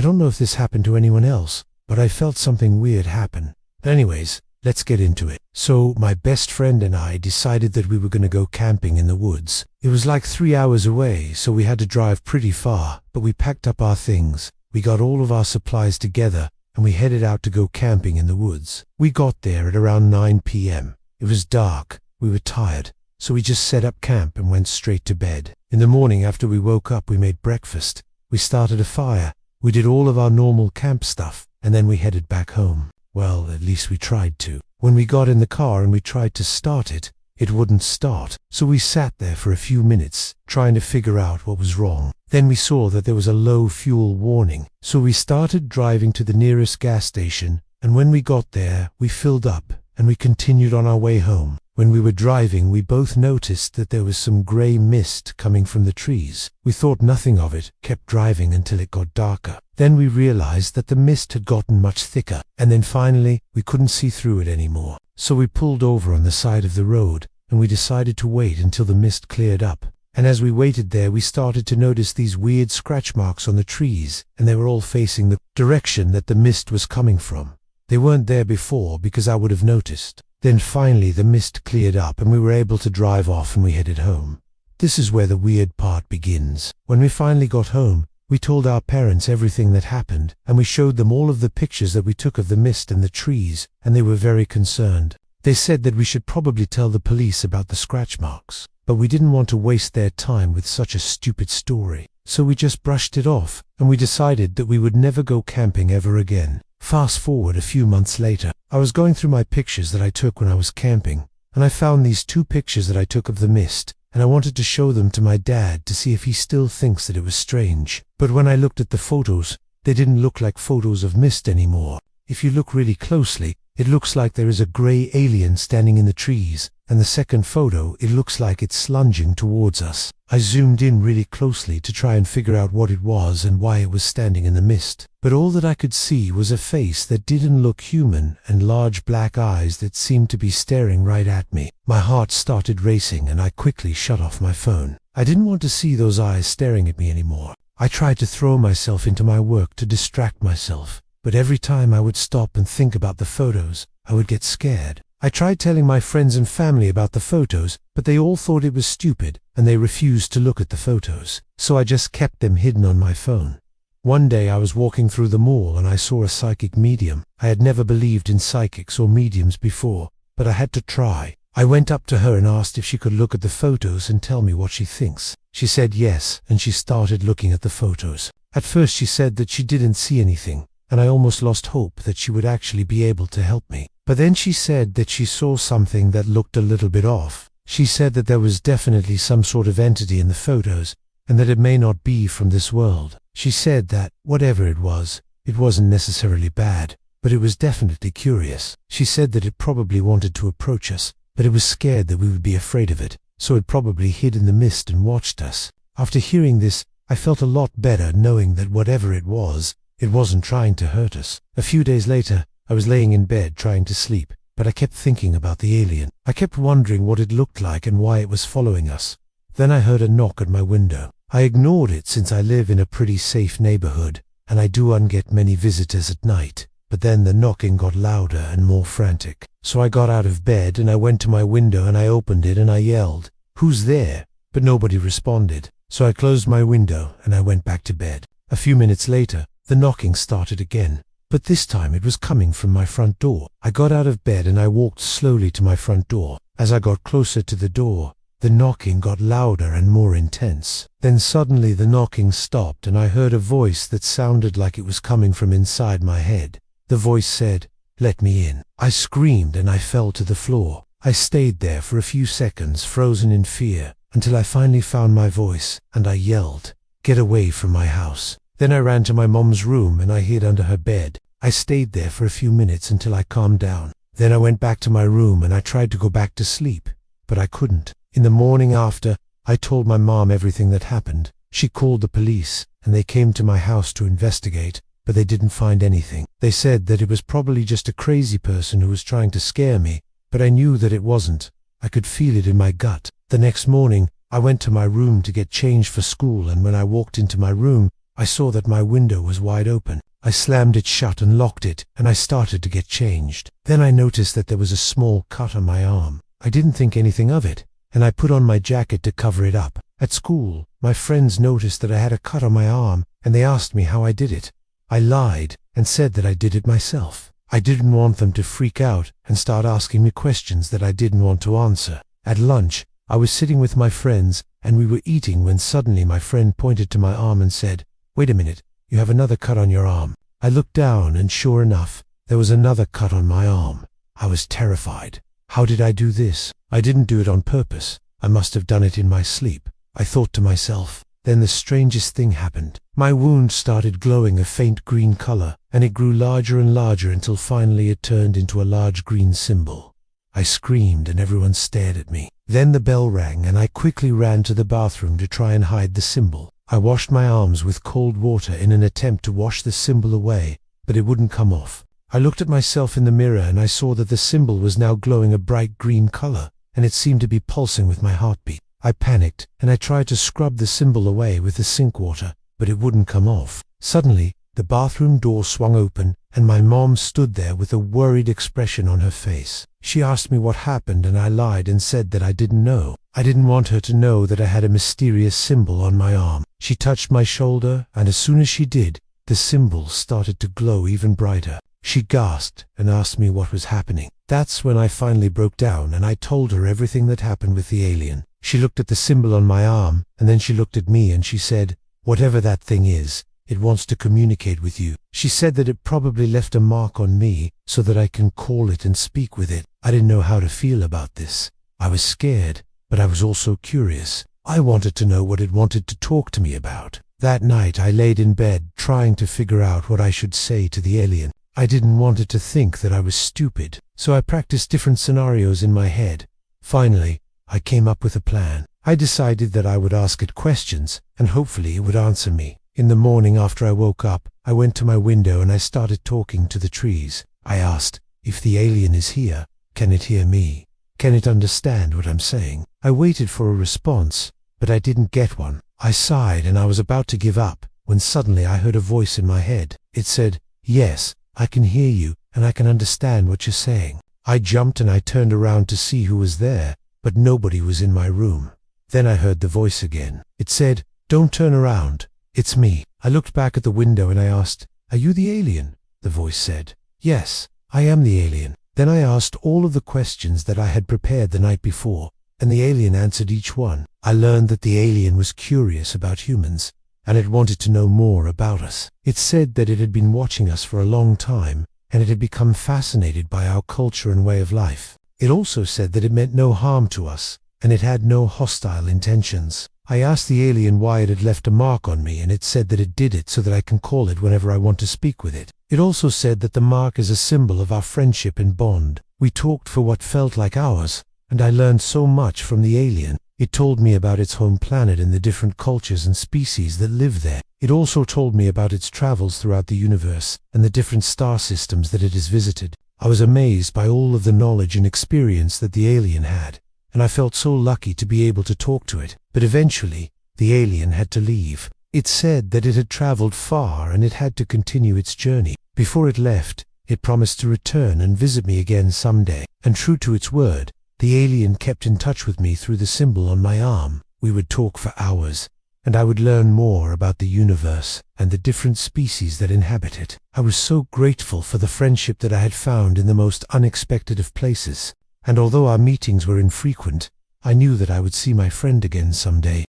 don't know if this happened to anyone else, but I felt something weird happen. Anyways, let's get into it. So my best friend and I decided that we were going to go camping in the woods. It was like 3 hours away, so we had to drive pretty far, but we packed up our things, we got all of our supplies together, and we headed out to go camping in the woods. We got there at around 9 p.m. It was dark, we were tired, so we just set up camp and went straight to bed. In the morning after we woke up, we made breakfast, we started a fire, we did all of our normal camp stuff, and then we headed back home. Well, at least we tried to. When we got in the car and we tried to start it, it wouldn't start. So we sat there for a few minutes, trying to figure out what was wrong. Then we saw that there was a low fuel warning. So we started driving to the nearest gas station, and when we got there, we filled up, and we continued on our way home. When we were driving, we both noticed that there was some grey mist coming from the trees. We thought nothing of it, kept driving until it got darker. Then we realized that the mist had gotten much thicker, and then finally, we couldn't see through it anymore. So we pulled over on the side of the road, and we decided to wait until the mist cleared up. And as we waited there, we started to notice these weird scratch marks on the trees, and they were all facing the direction that the mist was coming from. They weren't there before because I would have noticed. Then finally the mist cleared up and we were able to drive off and we headed home. This is where the weird part begins. When we finally got home, we told our parents everything that happened, and we showed them all of the pictures that we took of the mist and the trees, and they were very concerned. They said that we should probably tell the police about the scratch marks, but we didn't want to waste their time with such a stupid story. So we just brushed it off, and we decided that we would never go camping ever again. Fast forward a few months later, I was going through my pictures that I took when I was camping, and I found these 2 pictures that I took of the mist, and I wanted to show them to my dad to see if he still thinks that it was strange. But when I looked at the photos, they didn't look like photos of mist anymore. If you look really closely, it looks like there is a grey alien standing in the trees, and the second photo, it looks like it's lunging towards us. I zoomed in really closely to try and figure out what it was and why it was standing in the mist, but all that I could see was a face that didn't look human and large black eyes that seemed to be staring right at me. My heart started racing and I quickly shut off my phone. I didn't want to see those eyes staring at me anymore. I tried to throw myself into my work to distract myself, but every time I would stop and think about the photos, I would get scared. I tried telling my friends and family about the photos, but they all thought it was stupid, and they refused to look at the photos, so I just kept them hidden on my phone. One day I was walking through the mall and I saw a psychic medium. I had never believed in psychics or mediums before, but I had to try. I went up to her and asked if she could look at the photos and tell me what she thinks. She said yes, and she started looking at the photos. At first she said that she didn't see anything, and I almost lost hope that she would actually be able to help me. But then she said that she saw something that looked a little bit off. She said that there was definitely some sort of entity in the photos, and that it may not be from this world. She said that, whatever it wasn't necessarily bad, but it was definitely curious. She said that it probably wanted to approach us, but it was scared that we would be afraid of it, so it probably hid in the mist and watched us. After hearing this, I felt a lot better knowing that whatever it wasn't trying to hurt us. A few days later, I was laying in bed trying to sleep, but I kept thinking about the alien. I kept wondering what it looked like and why it was following us. Then I heard a knock at my window. I ignored it since I live in a pretty safe neighborhood, and I don't get many visitors at night. But then the knocking got louder and more frantic. So I got out of bed and I went to my window and I opened it and I yelled, "Who's there?" But nobody responded. So I closed my window and I went back to bed. A few minutes later, the knocking started again. But this time it was coming from my front door. I got out of bed and I walked slowly to my front door. As I got closer to the door, the knocking got louder and more intense. Then suddenly the knocking stopped and I heard a voice that sounded like it was coming from inside my head. The voice said, "Let me in." I screamed and I fell to the floor. I stayed there for a few seconds, frozen in fear, until I finally found my voice and I yelled, "Get away from my house." Then I ran to my mom's room and I hid under her bed. I stayed there for a few minutes until I calmed down. Then I went back to my room and I tried to go back to sleep, but I couldn't. In the morning after, I told my mom everything that happened. She called the police and they came to my house to investigate, but they didn't find anything. They said that it was probably just a crazy person who was trying to scare me, but I knew that it wasn't. I could feel it in my gut. The next morning, I went to my room to get changed for school, and when I walked into my room, I saw that my window was wide open. I slammed it shut and locked it, and I started to get changed. Then I noticed that there was a small cut on my arm. I didn't think anything of it, and I put on my jacket to cover it up. At school, my friends noticed that I had a cut on my arm, and they asked me how I did it. I lied and said that I did it myself. I didn't want them to freak out and start asking me questions that I didn't want to answer. At lunch, I was sitting with my friends, and we were eating when suddenly my friend pointed to my arm and said, "Wait a minute, you have another cut on your arm." I looked down, and sure enough, there was another cut on my arm. I was terrified. How did I do this? I didn't do it on purpose. I must have done it in my sleep, I thought to myself. Then the strangest thing happened. My wound started glowing a faint green color, and it grew larger and larger until finally it turned into a large green symbol. I screamed and everyone stared at me. Then the bell rang and I quickly ran to the bathroom to try and hide the symbol. I washed my arms with cold water in an attempt to wash the symbol away, but it wouldn't come off. I looked at myself in the mirror and I saw that the symbol was now glowing a bright green color, and it seemed to be pulsing with my heartbeat. I panicked and I tried to scrub the symbol away with the sink water, but it wouldn't come off. Suddenly, the bathroom door swung open and my mom stood there with a worried expression on her face. She asked me what happened and I lied and said that I didn't know. I didn't want her to know that I had a mysterious symbol on my arm. She touched my shoulder, and as soon as she did, the symbol started to glow even brighter. She gasped and asked me what was happening. That's when I finally broke down and I told her everything that happened with the alien. She looked at the symbol on my arm, and then she looked at me and she said, "Whatever that thing is, it wants to communicate with you." She said that it probably left a mark on me so that I can call it and speak with it. I didn't know how to feel about this. I was scared, but I was also curious. I wanted to know what it wanted to talk to me about. That night I laid in bed trying to figure out what I should say to the alien. I didn't want it to think that I was stupid, so I practiced different scenarios in my head. Finally, I came up with a plan. I decided that I would ask it questions, and hopefully it would answer me. In the morning after I woke up, I went to my window and I started talking to the trees. I asked, "If the alien is here, can it hear me? Can it understand what I'm saying?" I waited for a response, but I didn't get one. I sighed and I was about to give up, when suddenly I heard a voice in my head. It said, "Yes, I can hear you, and I can understand what you're saying." I jumped and I turned around to see who was there, but nobody was in my room. Then I heard the voice again. It said, "Don't turn around. It's me." I looked back at the window and I asked, "Are you the alien?" The voice said, "Yes, I am the alien." Then I asked all of the questions that I had prepared the night before, and the alien answered each one. I learned that the alien was curious about humans, and it wanted to know more about us. It said that it had been watching us for a long time, and it had become fascinated by our culture and way of life. It also said that it meant no harm to us, and it had no hostile intentions. I asked the alien why it had left a mark on me, and it said that it did it so that I can call it whenever I want to speak with it. It also said that the mark is a symbol of our friendship and bond. We talked for what felt like hours, and I learned so much from the alien. It told me about its home planet and the different cultures and species that live there. It also told me about its travels throughout the universe and the different star systems that it has visited. I was amazed by all of the knowledge and experience that the alien had, and I felt so lucky to be able to talk to it. But eventually, the alien had to leave. It said that it had traveled far and it had to continue its journey. Before it left, it promised to return and visit me again someday. And true to its word, the alien kept in touch with me through the symbol on my arm. We would talk for hours, and I would learn more about the universe and the different species that inhabit it. I was so grateful for the friendship that I had found in the most unexpected of places. And although our meetings were infrequent, I knew that I would see my friend again someday.